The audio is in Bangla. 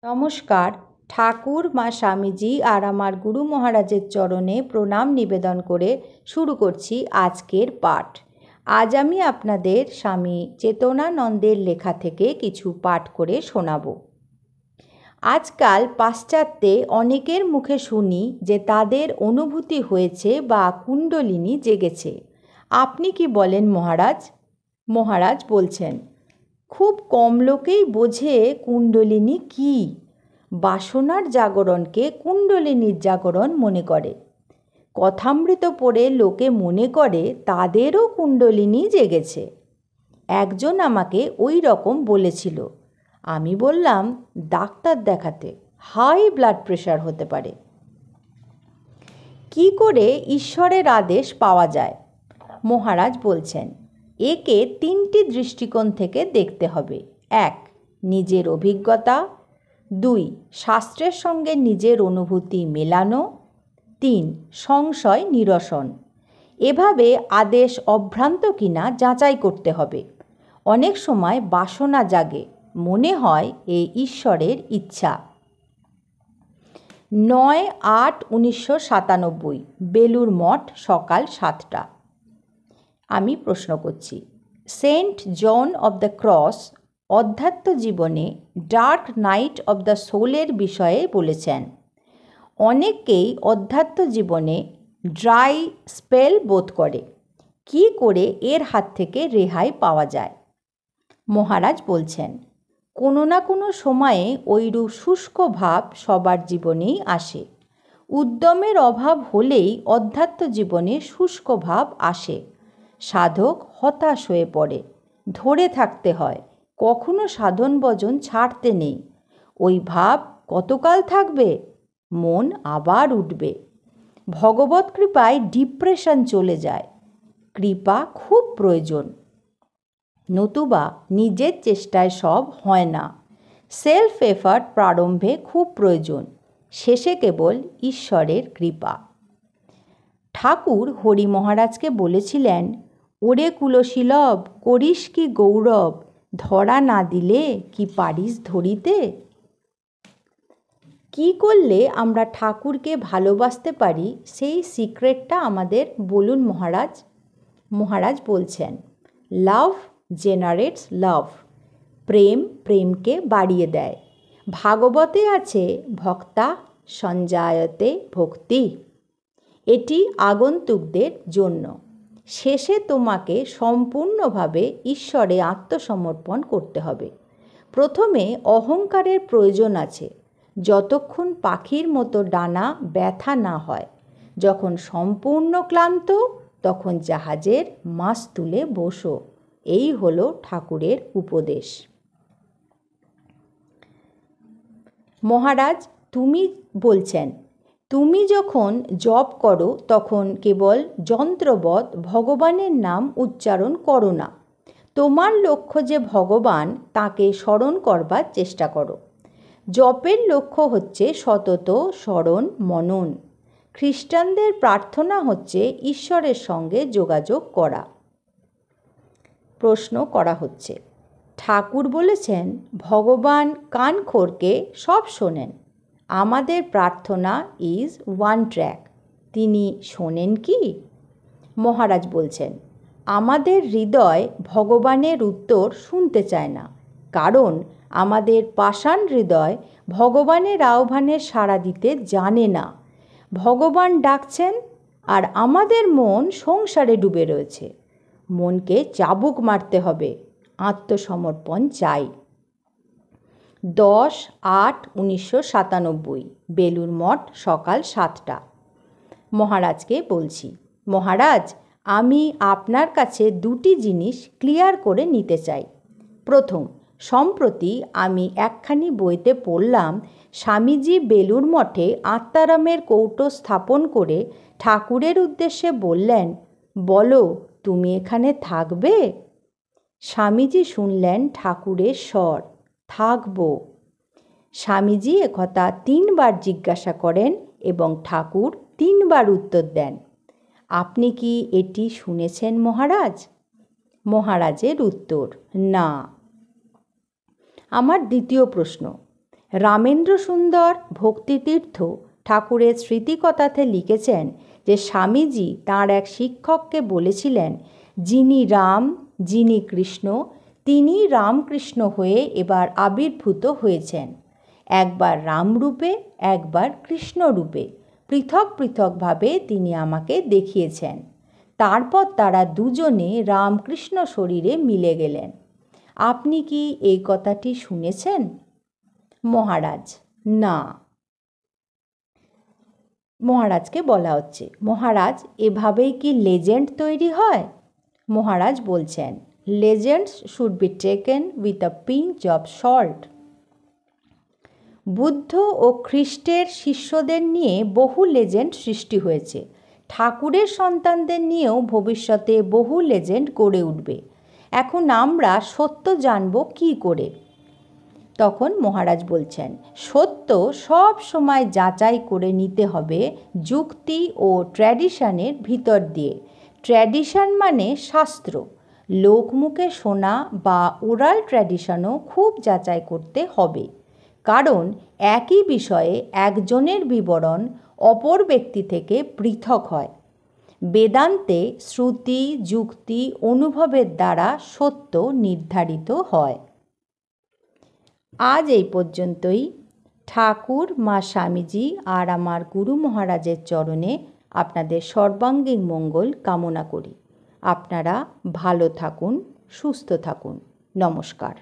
নমস্কার। ঠাকুর মা স্বামীজি আর আমার গুরু মহারাজের চরণে প্রণাম নিবেদন করে শুরু করছি আজকের পাঠ। আজ আমি আপনাদের স্বামী চেতনানন্দের লেখা থেকে কিছু পাঠ করে শোনাব। আজকাল পাশ্চাত্যে অনেকের মুখে শুনি যে তাদের অনুভূতি হয়েছে বা কুণ্ডলিনী জেগেছে। আপনি কি বলেন মহারাজ? মহারাজ বলছেন, খুব কম লোকেই বোঝে কুণ্ডলিনী কী। বাসনার জাগরণকে কুণ্ডলিনীর জাগরণ মনে করে। কথামৃত পড়ে লোকে মনে করে তাদেরও কুণ্ডলিনী জেগেছে। একজন আমাকে ওই রকম বলেছিল। আমি বললাম ডাক্তার দেখাতে, হাই ব্লাড প্রেশার হতে পারে। কি করে ঈশ্বরের আদেশ পাওয়া যায়? মহারাজ বলছেন, একে 3টি দৃষ্টিকোণ থেকে দেখতে হবে। 1. নিজের অভিজ্ঞতা। 2. শাস্ত্রের সঙ্গে নিজের অনুভূতি মেলানো। 3. সংশয় নিরসন। এভাবে আদেশ অভ্রান্ত কিনা যাচাই করতে হবে। অনেক সময় বাসনা জাগে, মনে হয় এ ঈশ্বরের ইচ্ছা। 9/8/1997, বেলুর মঠ, সকাল 7টা। আমি প্রশ্ন করছি, saint John of the cross অধ্যাত্ম জীবনে ডার্ক নাইট অব দ্য সোলের বিষয়ে বলেছেন। অনেকেই অধ্যাত্ম জীবনে ড্রাই স্পেল বোধ করে। কি করে এর হাত থেকে রেহাই পাওয়া যায়? মহারাজ বলছেন, কোনো না কোনো সময়ে ওইরূপ শুষ্ক ভাব সবার জীবনেই আসে। উদ্যমের অভাব হলেই অধ্যাত্ম জীবনে শুষ্ক ভাব আসে। সাধক হতাশ হয়ে পড়ে, ধরে থাকতে হয়, কখনো সাধন ভজন ছাড়তে নেই। ওই ভাব কতকাল থাকবে? মন আবার উঠবে। ভগবত কৃপায় ডিপ্রেশন চলে যায়। কৃপা খুব প্রয়োজন, নতুবা নিজের চেষ্টায় সব হয় না। সেলফ এফার্ট প্রারম্ভে খুব প্রয়োজন, শেষে কেবল ঈশ্বরের কৃপা। ঠাকুর হরি মহারাজকে বলেছিলেন, ওরে কুলশীলভ, করিস কি গৌরব, ধরা না দিলে কি পারিস ধরিতে? কি করলে আমরা ঠাকুরকে ভালোবাসতে পারি সেই সিক্রেটটা আমাদের বলুন মহারাজ। মহারাজ বলছেন, লাভ জেনারেটস লাভ। প্রেম প্রেমকে বাড়িয়ে দেয়। ভাগবতে আছে ভক্তা সঞ্জায়তে ভক্তি। এটি আগন্তুকদের জন্য। শেষে তোমাকে সম্পূর্ণভাবে ঈশ্বরে আত্মসমর্পণ করতে হবে। প্রথমে অহংকারের প্রয়োজন আছে, যতক্ষণ পাখির মতো ডানা ব্যথা না হয়। যখন সম্পূর্ণ ক্লান্ত, তখন জাহাজের মাছ তুলে বসো। এই হলো ঠাকুরের উপদেশ। মহারাজ তুমি বলছেন, তুমি যখন জপ করো তখন কেবল যন্ত্রবৎ ভগবানের নাম উচ্চারণ করো না। তোমার লক্ষ্য যে ভগবান, তাকে স্মরণ করবার চেষ্টা করো। জপের লক্ষ্য হচ্ছে সতত স্মরণ মনন। খ্রিস্টানদের প্রার্থনা হচ্ছে ঈশ্বরের সঙ্গে যোগাযোগ করা। প্রশ্ন করা হচ্ছে, ঠাকুর বলেছেন ভগবান কান খোরকে সব শোনেন। আমাদের প্রার্থনা ইজ ওয়ান ট্র্যাক। তিনি শোনেন কি? মহারাজ বলছেন, আমাদের হৃদয় ভগবানের উত্তর শুনতে চায় না, কারণ আমাদের পাষাণ হৃদয় ভগবানের আহ্বানে সাড়া দিতে জানে না। ভগবান ডাকছেন আর আমাদের মন সংসারে ডুবে রয়েছে। মনকে চাবুক মারতে হবে, আত্মসমর্পণ চাই। 10/8/1997, বেলুর মঠ, সকাল 7টা। মহারাজকে বলছি, মহারাজ আমি আপনার কাছে 2টি জিনিস ক্লিয়ার করে নিতে চাই। প্রথম, সম্প্রতি আমি একখানি বইতে পড়লাম স্বামীজি বেলুর মঠে আত্মারামের কৌটো স্থাপন করে ঠাকুরের উদ্দেশ্যে বললেন, বলো তুমি এখানে থাকবে? স্বামীজি শুনলেন ঠাকুরের স্বর, থাকব। স্বামীজি একথা 3বার জিজ্ঞাসা করেন এবং ঠাকুর 3বার উত্তর দেন। আপনি কি এটি শুনেছেন মহারাজ? মহারাজের উত্তর, না। আমার দ্বিতীয় প্রশ্ন, রামেন্দ্র সুন্দর ভক্তিতীর্থ ঠাকুরের স্মৃতিকথাতে লিখেছেন যে স্বামীজি তাঁর এক শিক্ষককে বলেছিলেন, যিনি রাম, যিনি কৃষ্ণ, তিনি রামকৃষ্ণ হয়ে এবার আবির্ভূত হয়েছেন। একবার রামরূপে, একবার কৃষ্ণরূপে পৃথক পৃথকভাবে তিনি আমাকে দেখিয়েছেন। তারপর তারা দুজনে রামকৃষ্ণ শরীরে মিলে গেলেন। আপনি কি এই কথাটি শুনেছেন? মহারাজ: না। মহারাজকে বলা হচ্ছে, মহারাজ, এভাবেই কি লেজেন্ড তৈরি হয়? মহারাজ বলছেন, legends should be taken with a pinch of salt. Buddha ও খ্রিস্টের শিষ্যদের নিয়ে বহু লেজেন্ড সৃষ্টি হয়েছে। ঠাকুরের সন্তানদের নিয়েও ভবিষ্যতে বহু লেজেন্ড গড়ে উঠবে। এখন আমরা সত্য জানব কী করে? তখন মহারাজ বলছেন, সত্য সব সময় যাচাই করে নিতে হবে যুক্তি ও ট্র্যাডিশনের ভিতর দিয়ে। ট্র্যাডিশন মানে শাস্ত্র। লোকমুখে শোনা বা ওরাল ট্র্যাডিশনও খুব যাচাই করতে হবে, কারণ একই বিষয়ে একজনের বিবরণ অপর ব্যক্তি থেকে পৃথক হয়। বেদান্তে শ্রুতি, যুক্তি, অনুভবের দ্বারা সত্য নির্ধারিত হয়। আজ এই পর্যন্তই। ঠাকুর, মা স্বামীজি আর আমার গুরু মহারাজের চরণে আপনাদের সর্বাঙ্গীন মঙ্গল কামনা করি। আপনারা ভালো থাকুন, সুস্থ থাকুন। নমস্কার।